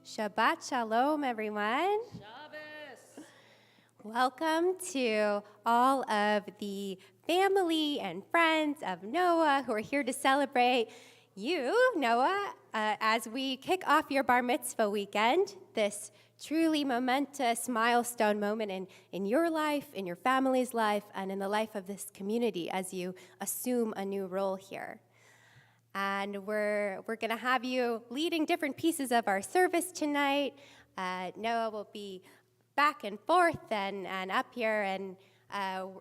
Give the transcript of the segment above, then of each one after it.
Shabbat Shalom, everyone. Shabbos. Welcome to all of the family and friends of Noah who are here to celebrate you, Noah, as we kick off your bar mitzvah weekend, this truly momentous milestone moment in your life, in your family's life, and in the life of this community as you assume a new role here. And we're going to have you leading different pieces of our service tonight. Noah will be back and forth and up here, and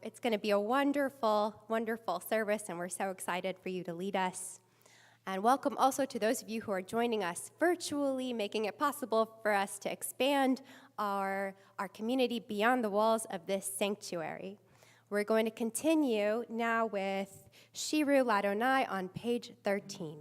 it's going to be a wonderful, wonderful service, and we're so excited for you to lead us. And welcome also to those of you who are joining us virtually, making it possible for us to expand our community beyond the walls of this sanctuary. We're going to continue now with Shiru Ladonai on page 13.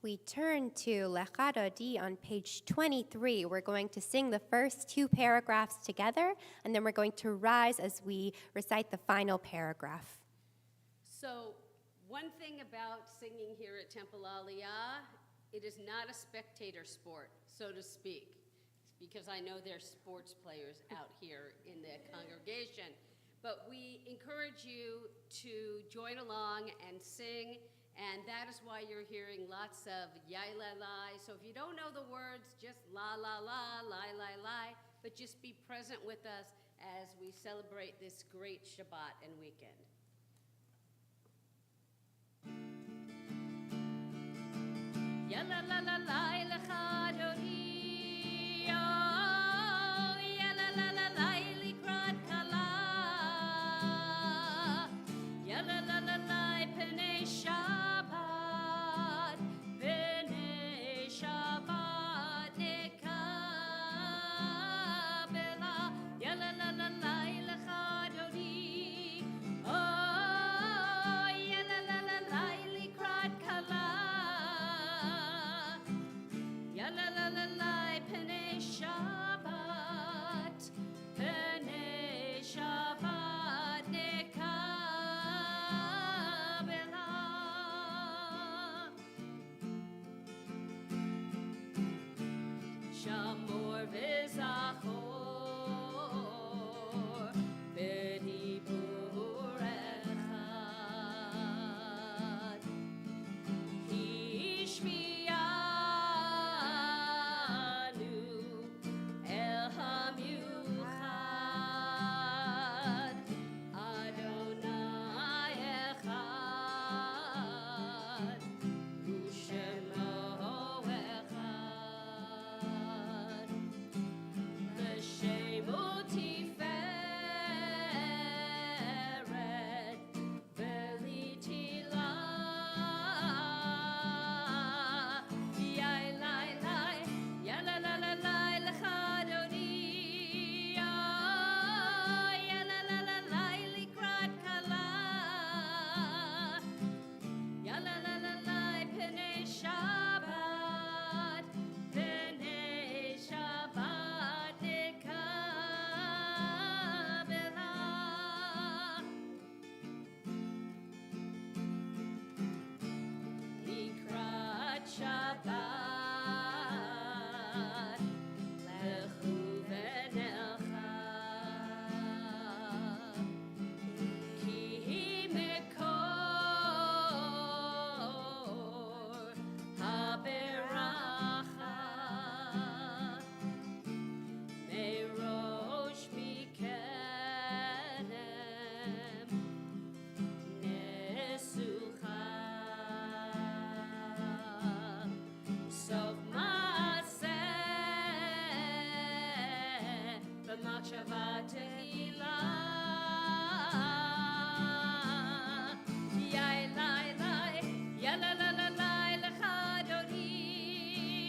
We turn to Lecha Dodi on page 23. We're going to sing the first two paragraphs together, and then we're going to rise as we recite the final paragraph. So, one thing about singing here at Temple Aliyah, it is not a spectator sport, so to speak, because I know there's sports players out here in the congregation. But we encourage you to join along and sing. And that is why you're hearing lots of yai la la. So if you don't know the words, just la la la, li li li, but just be present with us as we celebrate this great Shabbat and weekend. Ya la la la la lecha dodi, ya la la la la likrat kala, ya la la la la penei Shabbat, penei Shabbat nekabela, ya la la la la lecha dodi, ya la la la la likrat kala. Shabbat, lechu v'nelcha, ki hi mekor haberacha, merosh mikedem nesucha, sof maaseh b'machshava tehila. Yai lai lai, ya la la la lai lecha Adoni,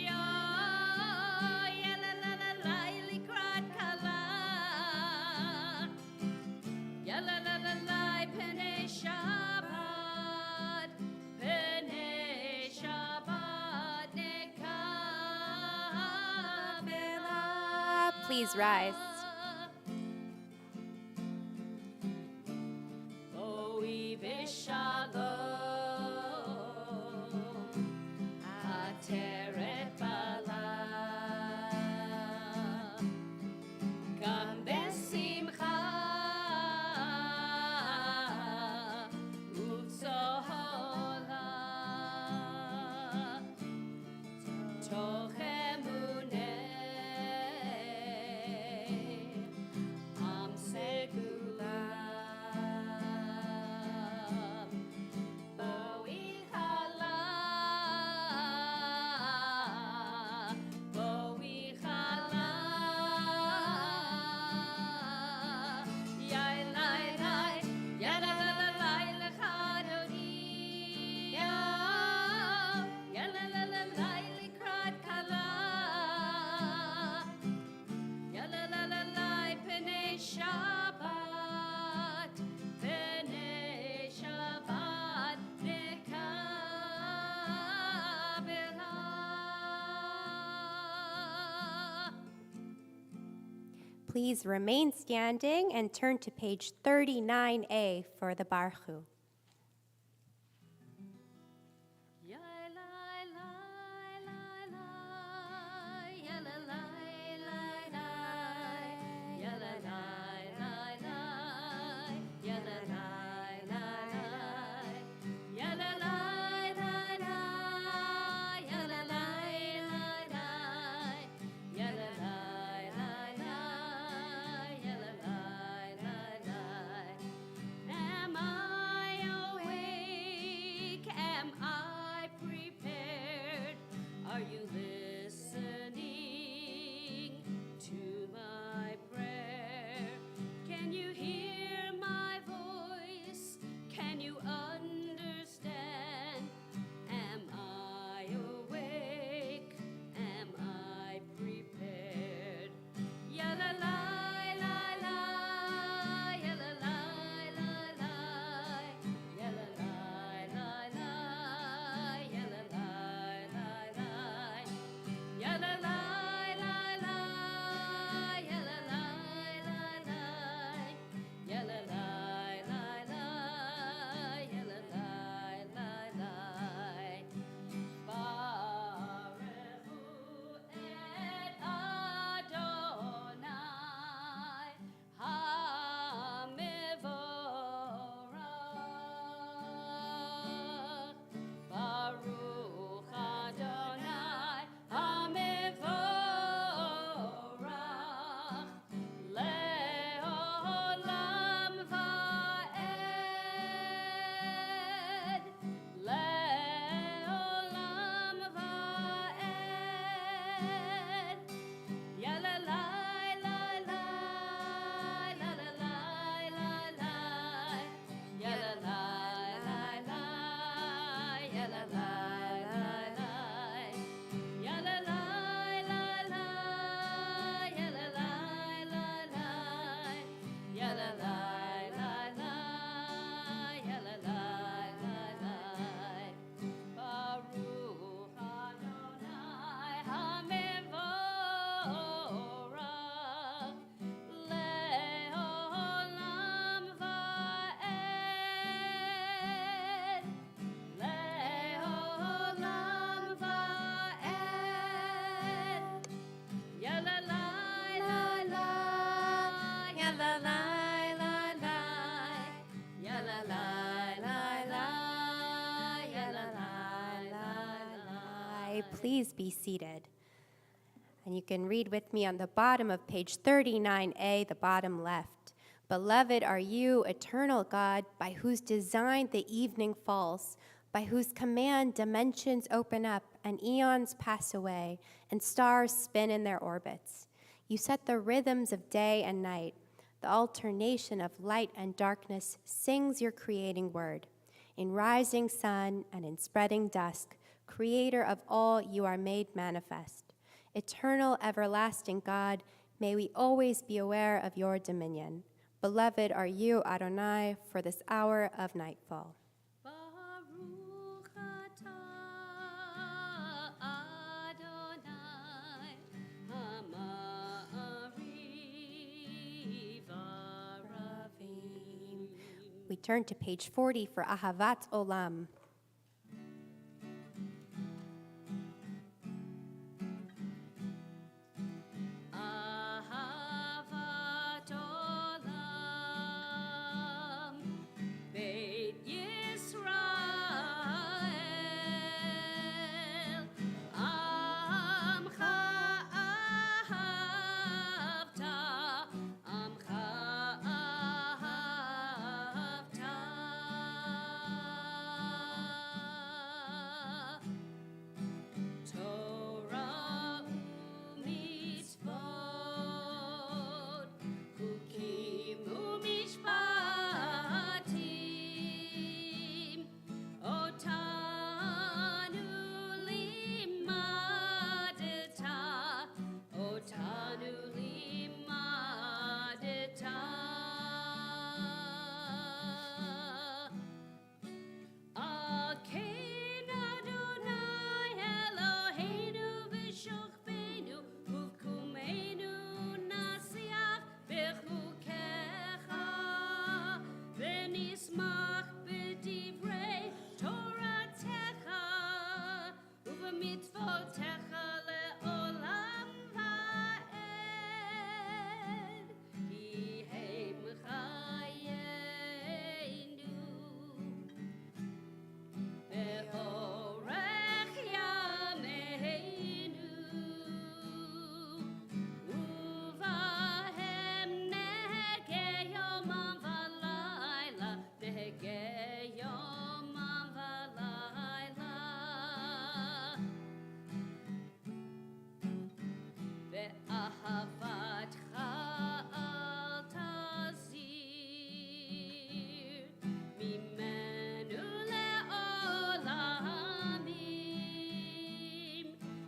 ya la la la lai likrat kala, ya la la la lai penei Shabbat nekabela. Please rise. Boi v'shalom, ateret bala, gam besimcha, uv'zohola, toch emunei, am segulam, boi chala, boi chala, yai lai lai, ya la la la lai lecha Adoni, ya la la la lai likrat kala, ya la la la lai penei Shabbat, penei Shabbat nekabela. Please remain standing and turn to page 39A for the Barchu. Ya lai lai lai lai, ya la lai lai lai, ya la lai lai lai, ya la lai lai lai, ya la lai lai lai, ya la lai lai lai, ya la lai lai lai, ya la lai lai lai. Am I awake? Am I prepared? Are you listening to my prayer? Can you hear my voice? Can you understand? Am I awake? Am I prepared? Ya la lai lai lai, ya la lai lai lai, ya la lai lai lai, may please be seated. And you can read with me on the bottom of page 39A, the bottom left. Beloved are you, eternal God, by whose design the evening falls, by whose command dimensions open up and eons pass away and stars spin in their orbits. You set the rhythms of day and night. The alternation of light and darkness sings your creating word. In rising sun and in spreading dusk, creator of all, you are made manifest. Eternal, everlasting God, may we always be aware of your dominion. Beloved are you, Adonai, for this hour of nightfall. Baruch atah Adonai Ha'ma'ariv Aravim. We turn to page 40 for Ahavat Olam. Ahavat olam, Beit Yisrael, Amcha ahavta, Amcha ahavta. Torah u'mitzvot, chukim u'mishpatim, otanu limadeta, otanu limadeta. Akein Adonai Eloheinu v'shokbeinu uvkumeinu nasiach b'chukecha v'nismach b'divrei Toratecha uv'mitzvotecha le'olam va'ed ki heim chayenu. Be'orech yameinu, uvahem nehegeh yomam v'layla, nehegeh yomam v'layla. Ve'ahavatcha al tazir, mimenu le'olamim.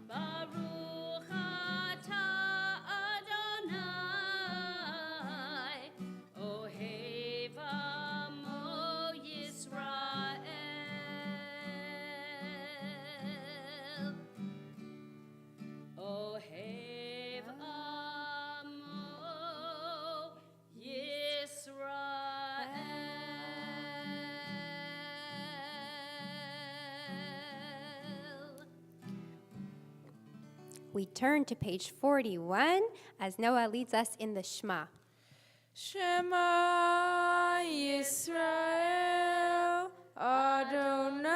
Baruch atah Adonai, ohev amo Yisrael. Ohev amo Yisrael. We turn to page 41 as Noah leads us in the Shema. Shema Yisrael, Adonai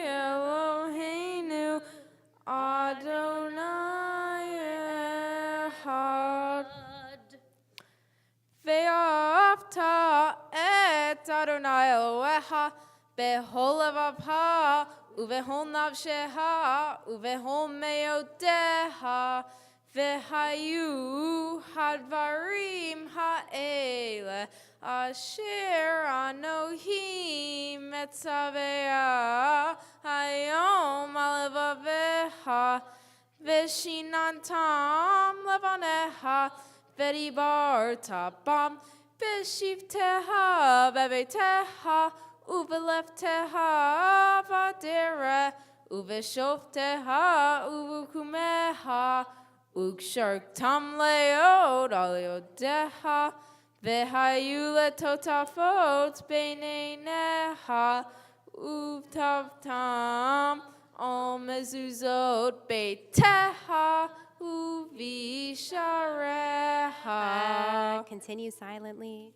Eloheinu, Adonai Echad. Ve'ahavta et Adonai Elohecha b'chol levavcha u'b'chol nafshecha u'b'chol me'odecha v'hayu hadvarim ha'ele asher anohi metzavea hayom al levavecha v'shinantam levanecha v'dibarta bam v'shivteha v'beiteha uvelefteha vadere uveshofteha uvukumeha uksharktam leod aliodeha vehayu letotafot beineneha uvtavtam al mezuzot beiteha uvishareha. Continue silently.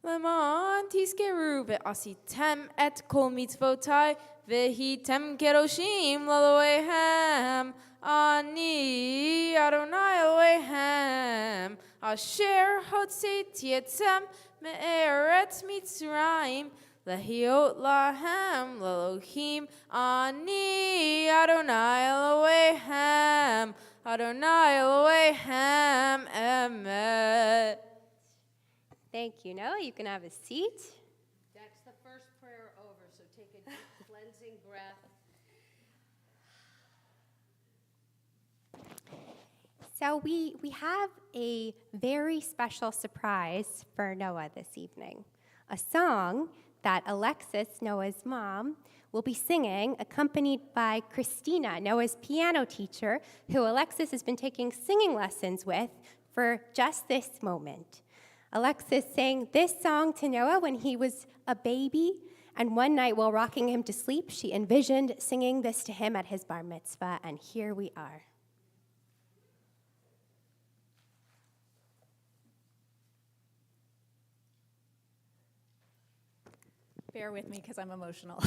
למען תזכרו ועשיתם את כל מצוותי והייתם קדושים לאלוהיהם. אני אדוני אלוהיהם אשר הוצאתי אתכם מארץ מצרים להיות להם לאלוהים. אני אדוני אלוהיהם, אדוני אלוהיהם אמת. Thank you, Noah. You can have a seat. That's the first prayer over, so take a deep cleansing breath. So we have a very special surprise for Noah this evening. A song that Alexis, Noah's mom, will be singing, accompanied by Christina, Noah's piano teacher, who Alexis has been taking singing lessons with for just this moment. Alexis sang this song to Noah when he was a baby, and one night while rocking him to sleep, she envisioned singing this to him at his bar mitzvah, and here we are. Bear with me because I'm emotional.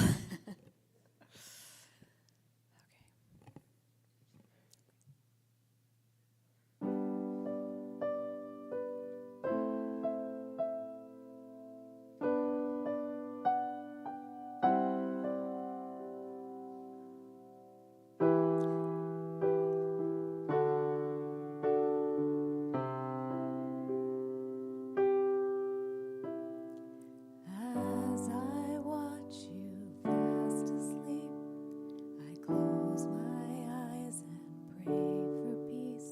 As I watch you fast asleep, I close my eyes and pray for peace,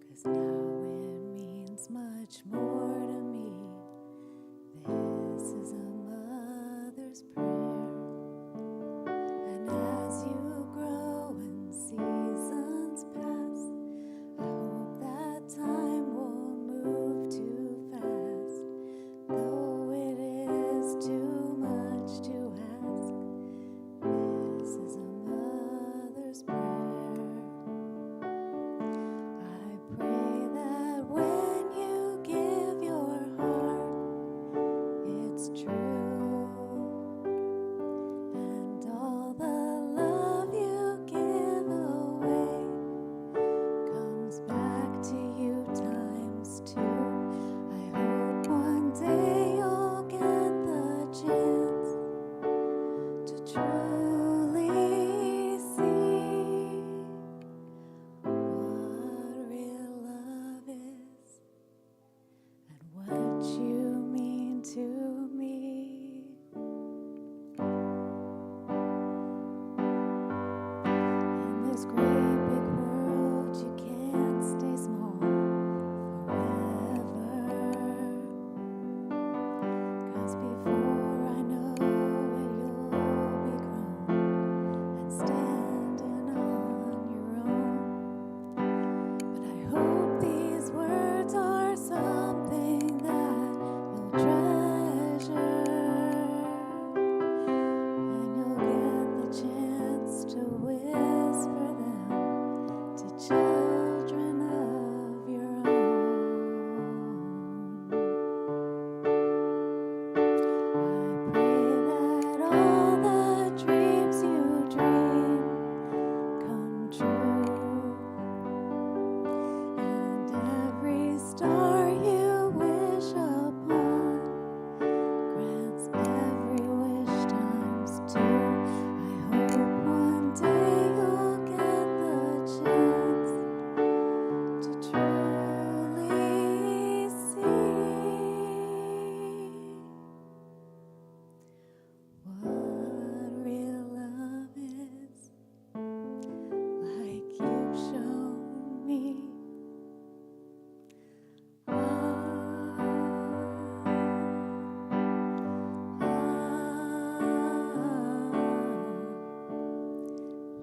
'cause now it means much more to me. This is a mother's prayer. And as you grow and seasons pass, I hope that time won't move too fast. Though it is too much to ask, this is a mother's prayer. I pray that when you give your heart, it's true, and all the love you give away comes back to you times two. I hope one day you'll get the chance to truly see what real love is and what you mean to me. In this great big world, you can't stay small forever. 'Cause before I know it, you'll be grown and standing on your own. But I hope these words are something that you'll treasure, and you'll get the chance to whisper them to children of your own. I pray that all the dreams you dream come true, and every star you wish upon grants every wish times two. I hope one day you'll get the chance to truly see what real love is, like you've shown me.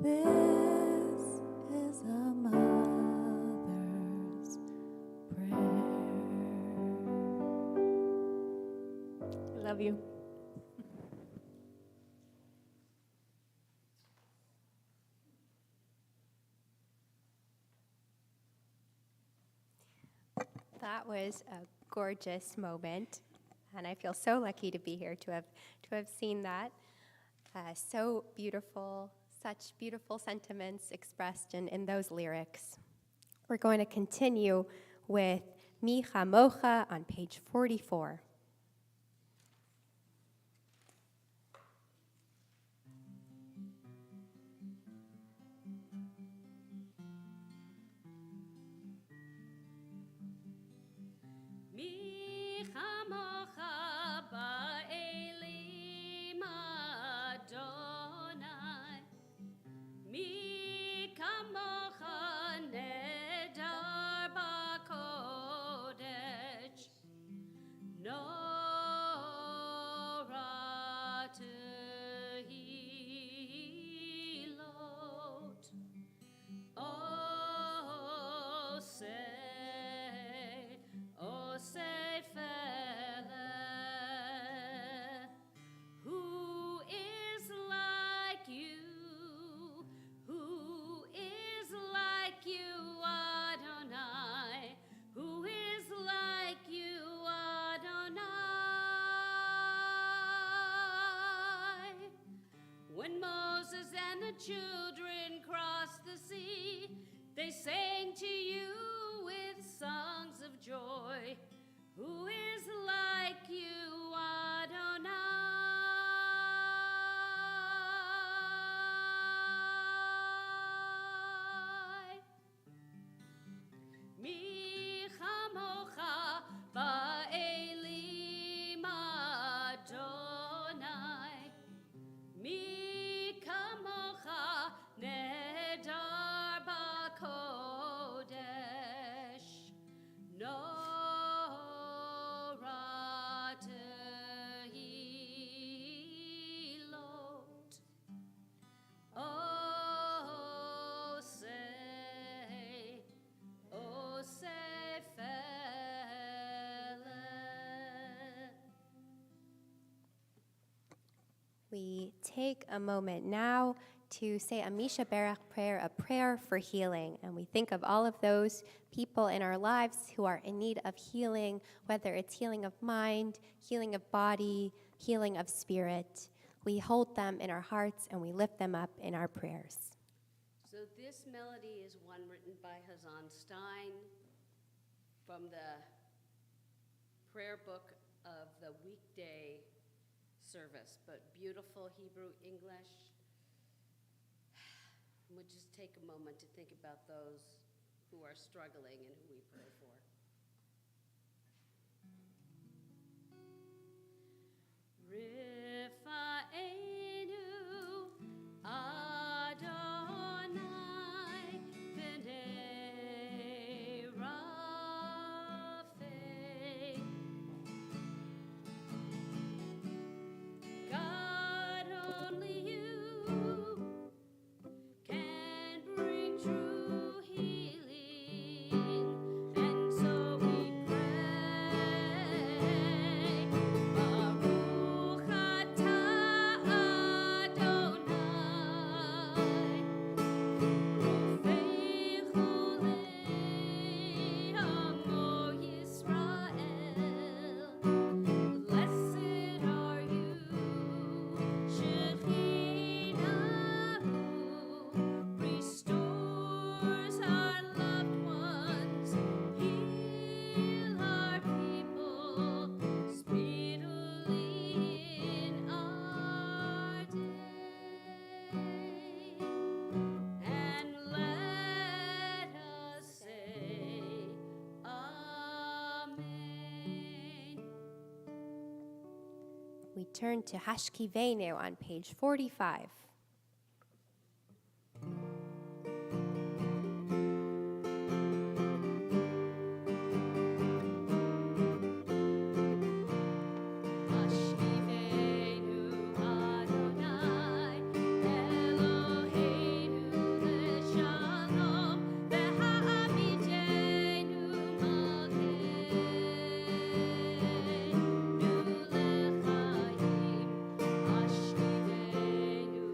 This is a mother's prayer. I love you. That was a gorgeous moment. And I feel so lucky to be here to have seen that. So beautiful, such beautiful sentiments expressed in those lyrics. We're going to continue with Mi Chamocha on page 44. Mi chamocha ba'elim Adonai. Mi kamocha nedar b'kodesh. Nora tehilot. O say, fella, who is like you? Who is like you, Adonai? Who is like you, Adonai? When Moses and the children crossed the sea, they sang to you with songs of joy. Who is like you, Adonai? Mi chamocha ba'elim Adonai. Mi kamocha nedar b'kodesh. Nora tehilot. O say, fella. We take a moment now to say a Misha Berach prayer, a prayer for healing. And we think of all of those people in our lives who are in need of healing, whether it's healing of mind, healing of body, healing of spirit. We hold them in our hearts and we lift them up in our prayers. So this melody is one written by Hazan Stein from the prayer book of the weekday service, but beautiful Hebrew English. We'll just take a moment to think about those who are struggling and who we pray for. Rifa'enu Adonai v'nei Rafei. God, only you can bring true healing, and so we pray. Baruch atah Adonai, rofei cholei amo Yisrael. Blessed are you, Shekhinah, restores our loved ones, heal our people speedily in our day. And let us say, Amen. We turn to Hashkivenu on page 45. Hashkivenu Adonai, Eloheinu leshalom, v'ha'amidenu malkeinu lechaim. Hashkivenu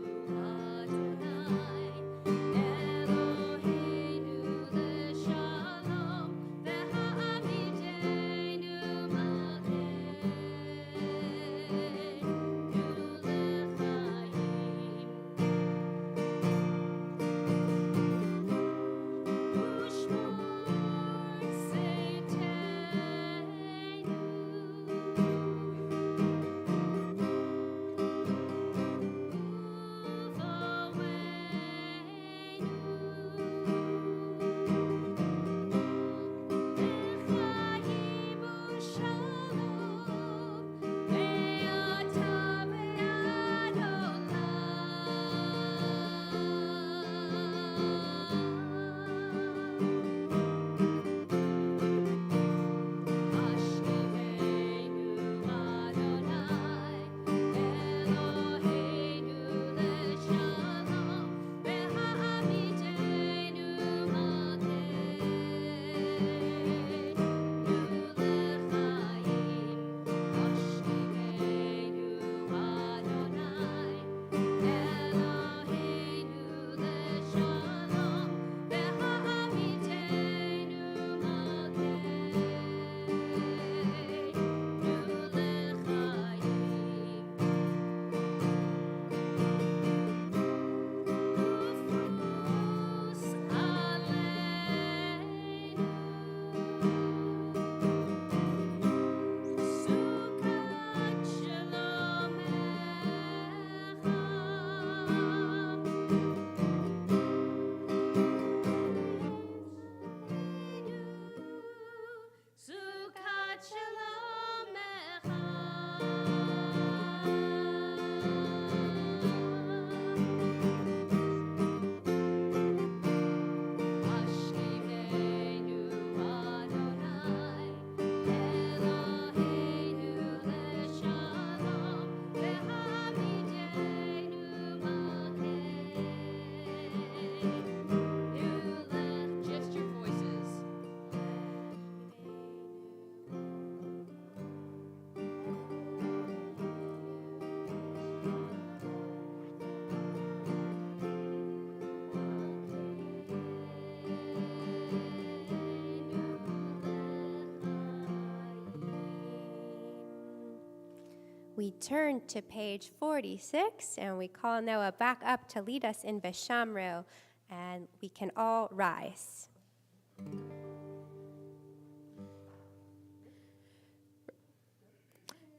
we turn to page 46 and we call Noah back up to lead us in Veshamru, and we can all rise.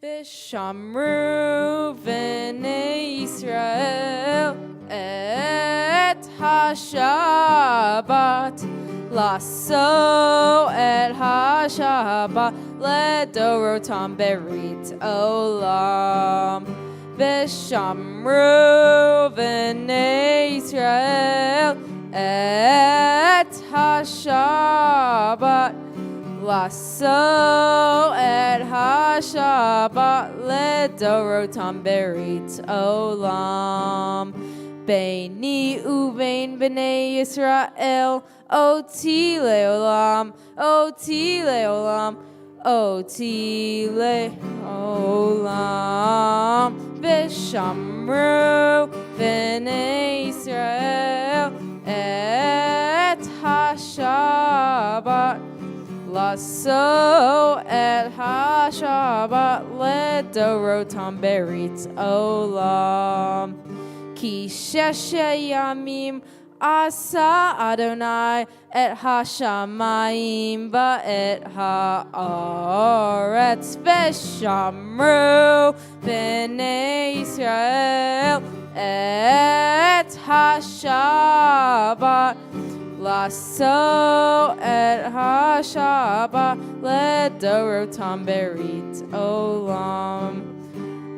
Vishamru v'nei Yisrael et ha-Shabbat laso et ha-Shabbat ledorotam berit olam. Vishamru v'nei Yisrael et ha-Shabbat laso et ha-Shabbat ledorotam berit olam. Beini uvein b'nei Yisrael oti leolam, oti leolam, oti leolam. Vishamru b'nei Yisrael et ha-Shabbat laso et ha-Shabbat ledorotam berit olam. Ki sheshe yamim asa Adonai et ha-shamayim va'et ha'aretz. Veshamru b'nei Yisrael et ha-Shabbat laso et ha-Shabbat ledorotam berit olam.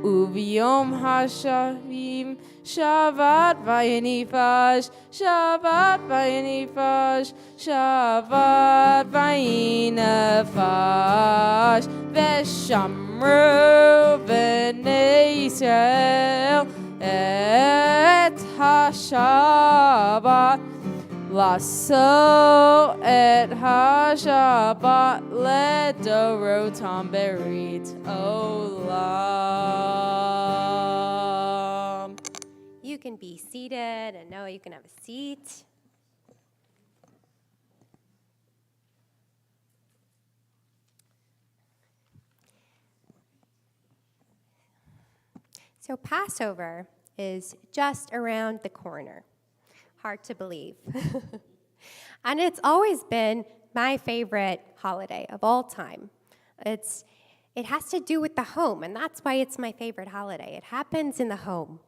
Uviom ha-shavim Shabbat vayinifash, Shabbat vayinifash, Shabbat vayinafash. Veshamru v'nei Yisrael et ha-Shabbat laso et ha-Shabbat ledorotam berit olam. You can be seated, and Noah, you can have a seat. So Passover is just around the corner. Hard to believe. And it's always been my favorite holiday of all time. It has to do with the home, and that's why it's my favorite holiday. It happens in the home.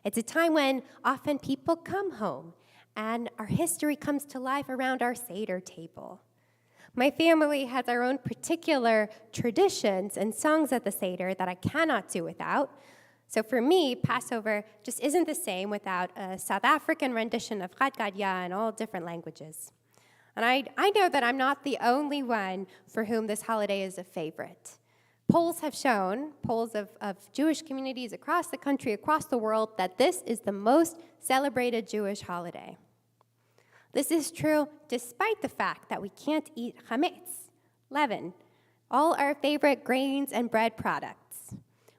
It's a time when often people come home, and our history comes to life around our Seder table. My family has our own particular traditions and songs at the Seder that I cannot do without. So for me, Passover just isn't the same without a South African rendition of Chad Gadya in all different languages. And I know that I'm not the only one for whom this holiday is a favorite. Polls have shown, polls of Jewish communities across the country, across the world, that this is the most celebrated Jewish holiday. This is true despite the fact that we can't eat chametz, leaven, all our favorite grains and bread products.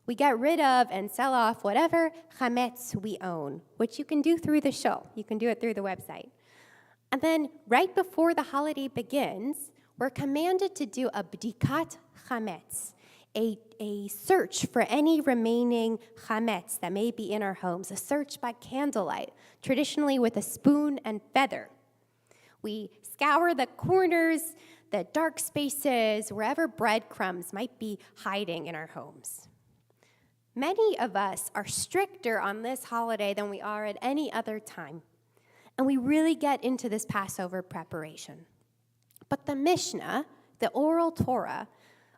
We get rid of and sell off whatever chametz we own, which you can do through the show. You can do it through the website. And then right before the holiday begins, we're commanded to do a bdikat chametz, a search for any remaining chametz that may be in our homes, a search by candlelight, traditionally with a spoon and feather. We scour the corners, the dark spaces, wherever breadcrumbs might be hiding in our homes. Many of us are stricter on this holiday than we are at any other time, and we really get into this Passover preparation. But the Mishnah, the oral Torah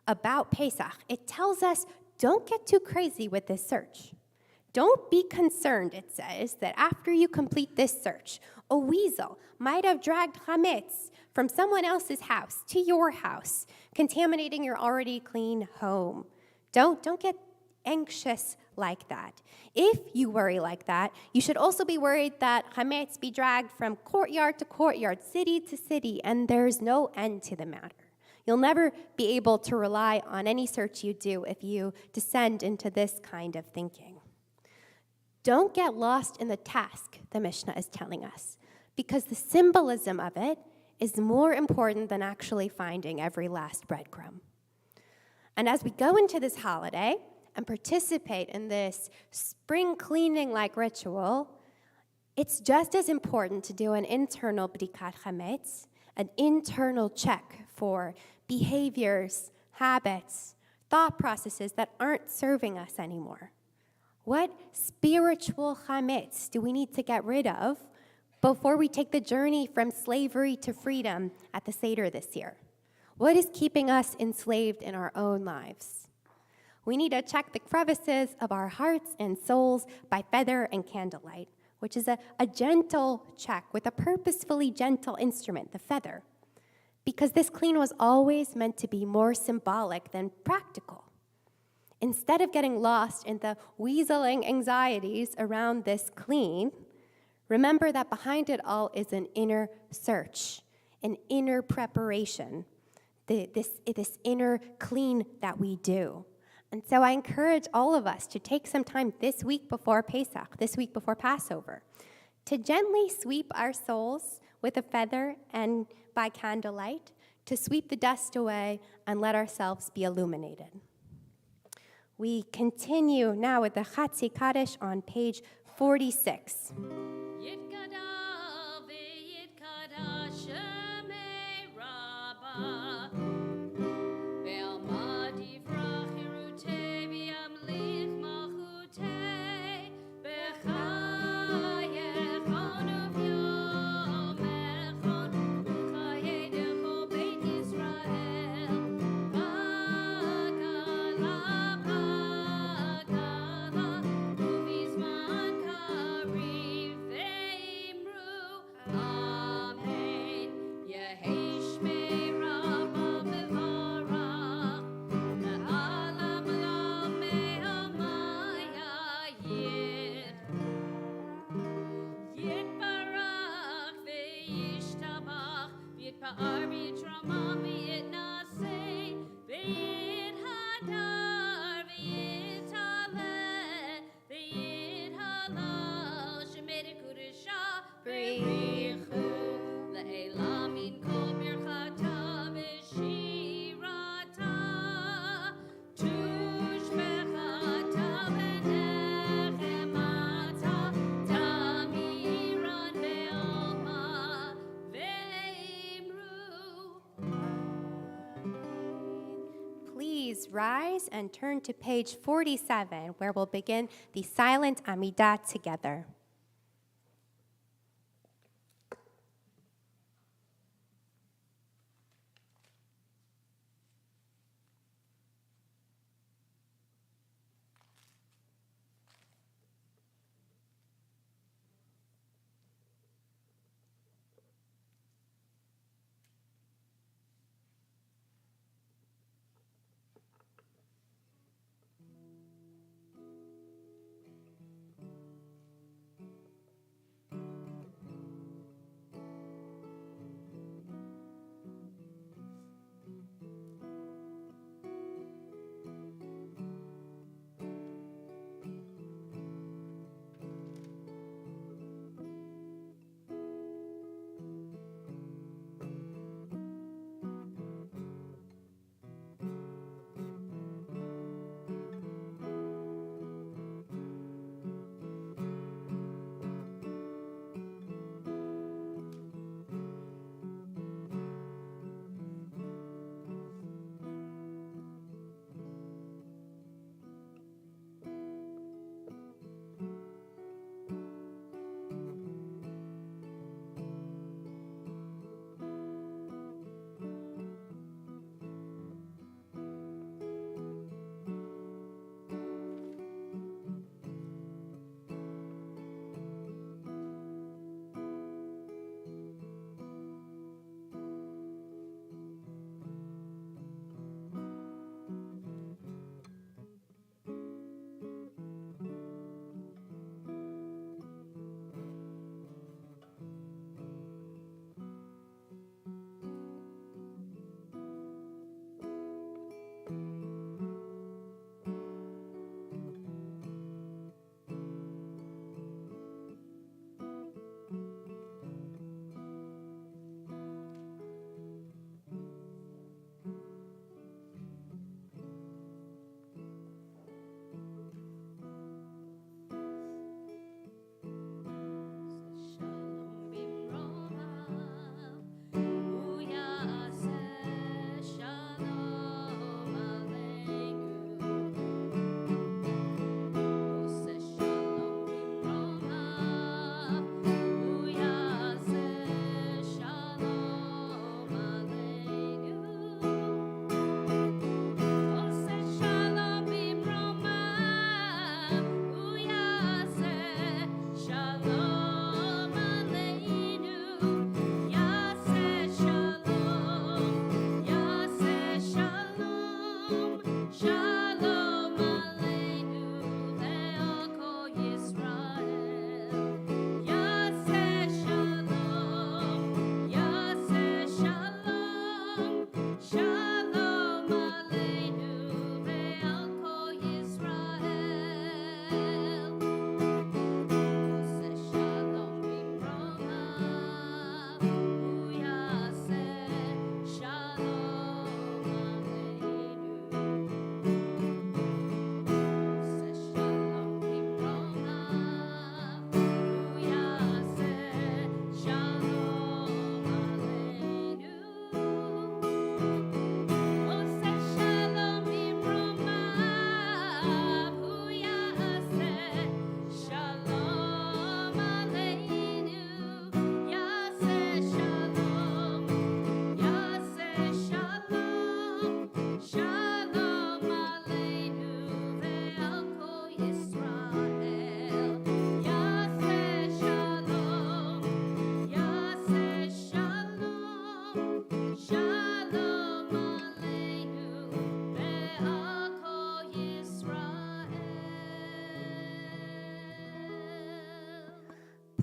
about Pesach, it tells us don't get too crazy with this search. Don't be concerned, it says, that after you complete this search, a weasel might have dragged chametz from someone else's house to your house, contaminating your already clean home. Don't get anxious like that. If you worry like that, you should also be worried that chametz be dragged from courtyard to courtyard, city to city, and there's no end to the matter. You'll never be able to rely on any search you do if you descend into this kind of thinking. Don't get lost in the task, the Mishnah is telling us, because the symbolism of it is more important than actually finding every last breadcrumb. And as we go into this holiday, and participate in this spring cleaning-like ritual, it's just as important to do an internal bdikat chametz, an internal check for behaviors, habits, thought processes that aren't serving us anymore. What spiritual chametz do we need to get rid of before we take the journey from slavery to freedom at the Seder this year? What is keeping us enslaved in our own lives? We need to check the crevices of our hearts and souls by feather and candlelight, which is a gentle check with a purposefully gentle instrument, the feather, because this clean was always meant to be more symbolic than practical. Instead of getting lost in the weaseling anxieties around this clean, remember that behind it all is an inner search, an inner preparation, this inner clean that we do. And so I encourage all of us to take some time this week before Pesach, this week before Passover, to gently sweep our souls with a feather and by candlelight, to sweep the dust away and let ourselves be illuminated. We continue now with the Chatzi Kaddish on page 46. Please rise and turn to page 47, where we'll begin the silent Amidah together.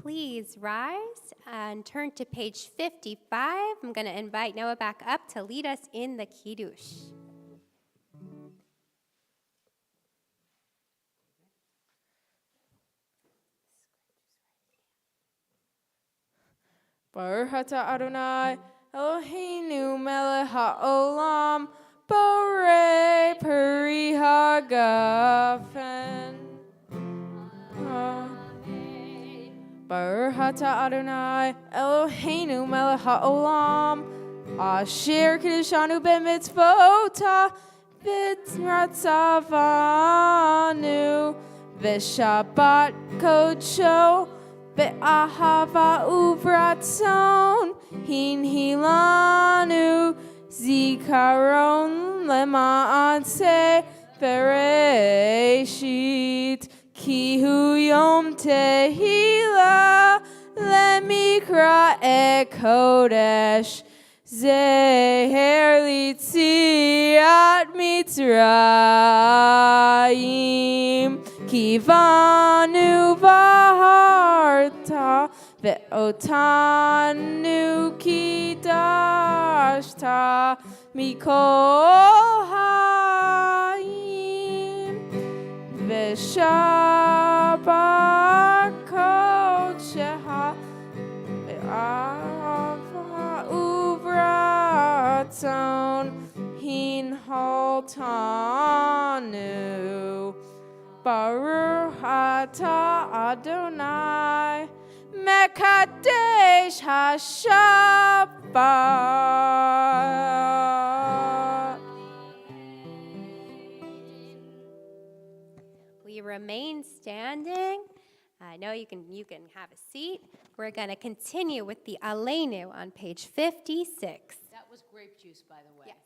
please rise and turn to page 55. I'm going to invite Noah back up to lead us in the Kiddush. Baruch atah Adonai, Eloheinu melech haolam, borei peri hagafen. Baruch atah Adonai, Eloheinu melech haolam, asher kiddushanu b'mitzvotah, b'ratzavanu, v'shabbat kodsho, be'ahava uvratzon, hinhilanu, zikaron lema'ase, bereshit, ki hu yom tehila, lemikra e kodesh, zeher litziat mitzrayim, kivanu vaharta, ve'otanu kidashta, mikol ha'im, ve'shabbat kodsheha, ve'ava uvratzon, hinholtanu. Baruch atah Adonai, Mekadesh HaShabbat. We remain standing. I know you can have a seat. We're going to continue with the Aleinu on page 56. That was grape juice, by the way. Yes.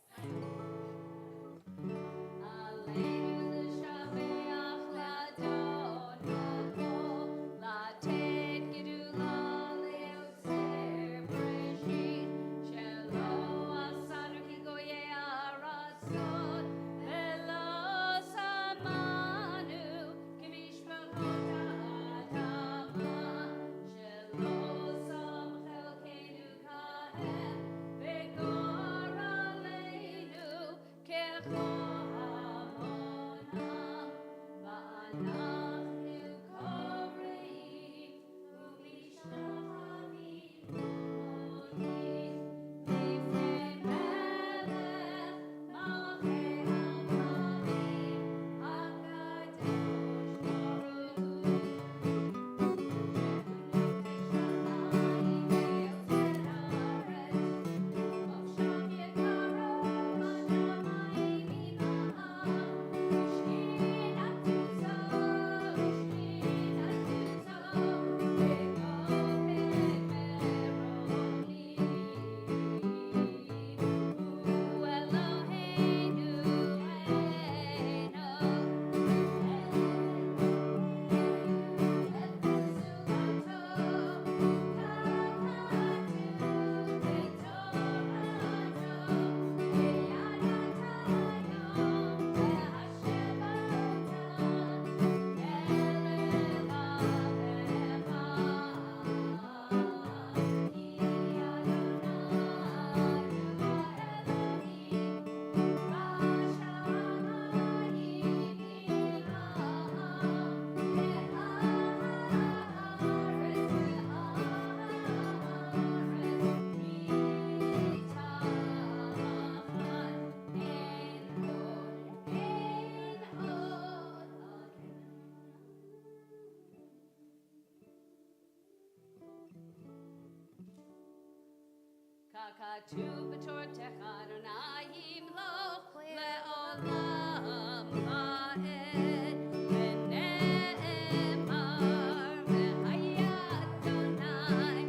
Katu b'tortecha Adonai yimloch le'olam ha'ed v'ne'emar v'haya Adonai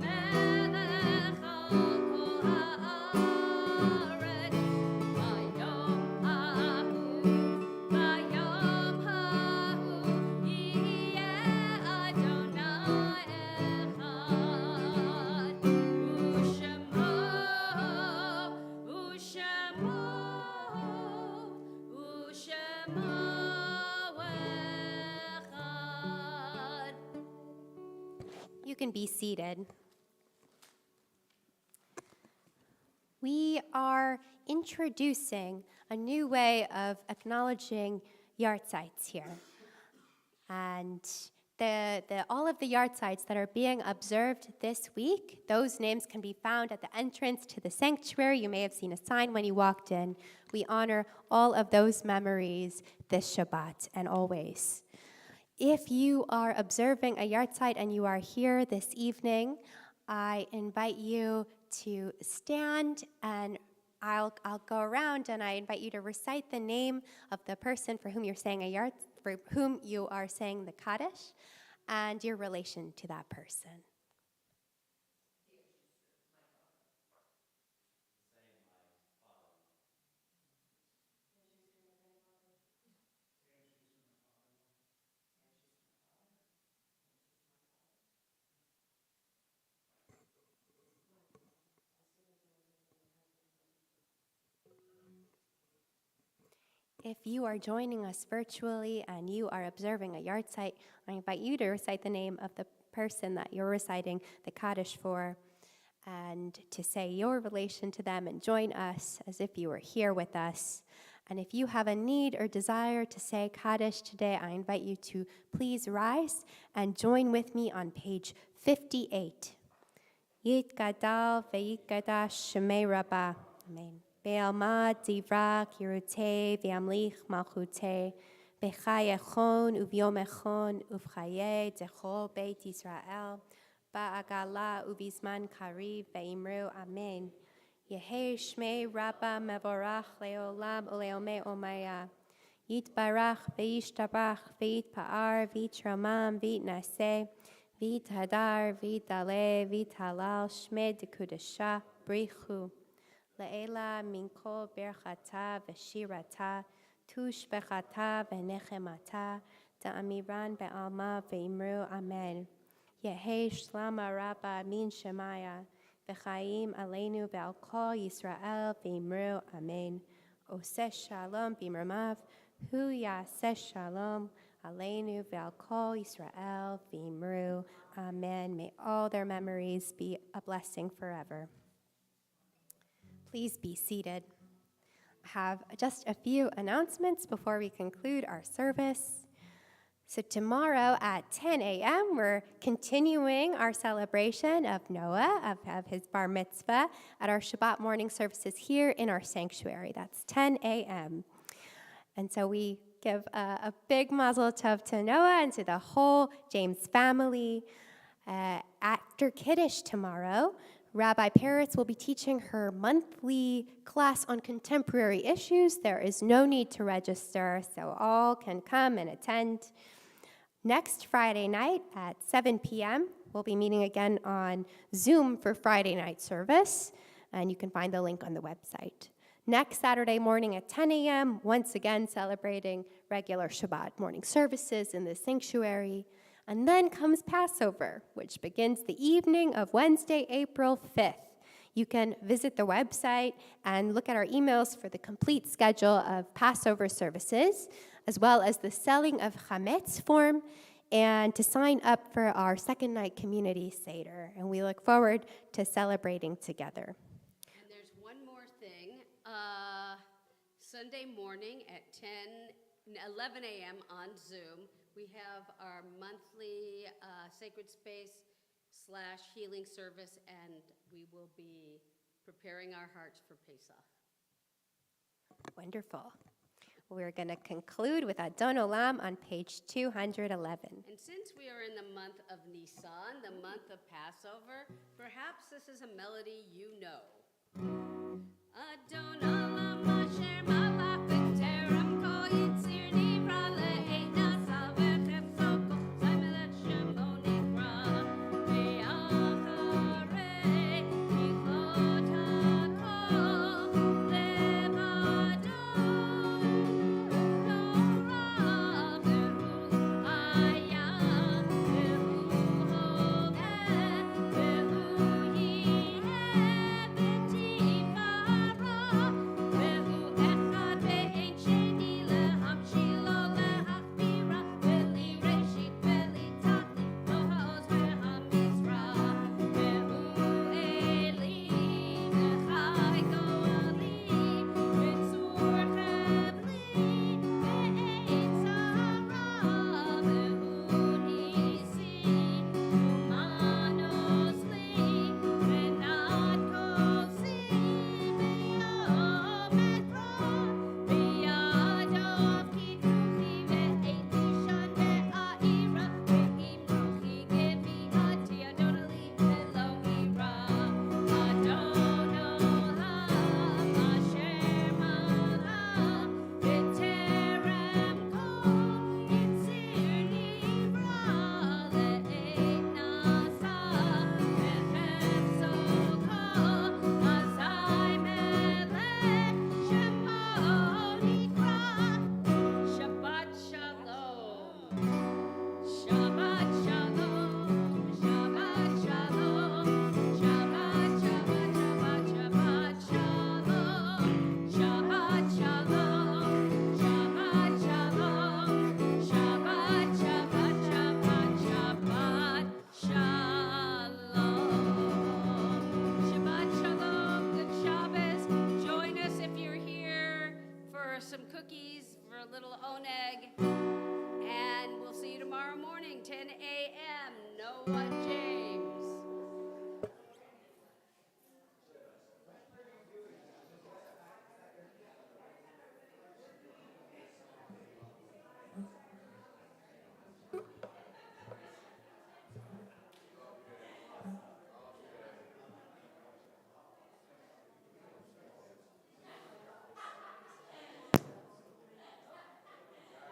v'melech al kol ha'aretz v'yom ha'hu yiyeh Adonai echad Ushemo You can be seated. We are introducing a new way of acknowledging yahrzeits here. And all of the yahrzeits that are being observed this week, those names can be found at the entrance to the sanctuary. You may have seen a sign when you walked in. We honor all of those memories this Shabbat and always. If you are observing a yahrzeit and you are here this evening, I invite you to stand, and I'll go around and I invite you to recite the name of the person for whom you're saying for whom you are saying the Kaddish and your relation to that person. If you are joining us virtually and you are observing a yahrzeit, I invite you to recite the name of the person that you're reciting the Kaddish for and to say your relation to them and join us as if you were here with us. And if you have a need or desire to say Kaddish today, I invite you to please rise and join with me on page 58. Yit gadal ve'yikadash shemei rabbah. Amen. Be'alma divra kirute ve'amlich malchute bechayechon uvyomechon uvchaye dechol beit Yisrael ba'agala ubizman kariv ve'imru amen. Yehei shmei rabba mevorach leolam uleome omaya. Yitbarach ve'yishtabach ve'yitpa'ar ve'yitramam ve'yitnaseh ve'yithadar ve'yitdaleh ve'yithalal shmei dekudasha brichu. Le'ela minko berchata v'shirata tush bechata v'nechemata da'amiran be'alma ve'imru amen. Yehei shlama rabba min shemaya v'chaim aleinu ve'al kol Yisrael ve'imru amen. Oseh shalom b'imramav hu yaseh shalom aleinu ve'al kol Yisrael ve'imru amen. May all their memories be a blessing forever. Please be seated. I have just a few announcements before we conclude our service. So tomorrow at 10 a.m., we're continuing our celebration of Noah, of his bar mitzvah, at our Shabbat morning services here in our sanctuary. That's 10 a.m. And so we give a big mazel tov to Noah and to the whole James family. After Kiddush tomorrow, Rabbi Peretz will be teaching her monthly class on contemporary issues. There is no need to register, so all can come and attend. Next Friday night at 7 p.m., we'll be meeting again on Zoom for Friday night service, and you can find the link on the website. Next Saturday morning at 10 a.m., once again celebrating regular Shabbat morning services in the sanctuary. And then comes Passover, which begins the evening of Wednesday, April 5th. You can visit the website and look at our emails for the complete schedule of Passover services, as well as the selling of chametz form, and to sign up for our second night community Seder. And we look forward to celebrating together. And there's one more thing. Sunday morning at 11 a.m. on Zoom, we have our monthly sacred space / healing service, and we will be preparing our hearts for Pesach. Wonderful. We're going to conclude with Adon Olam on page 211. And since we are in the month of Nisan, the month of Passover, perhaps this is a melody you know. Adon Olam asher malach b'terem kol yitzir nivra le'eina salvechem soko zaymelet shemo nikra ve'acharei michot hakol levado u'nora ve'hu hayam ve'hu hodeh ve'hu yireh v'tifara ve'hu a little oneg. And we'll see you tomorrow morning, 10 a.m. Noah J.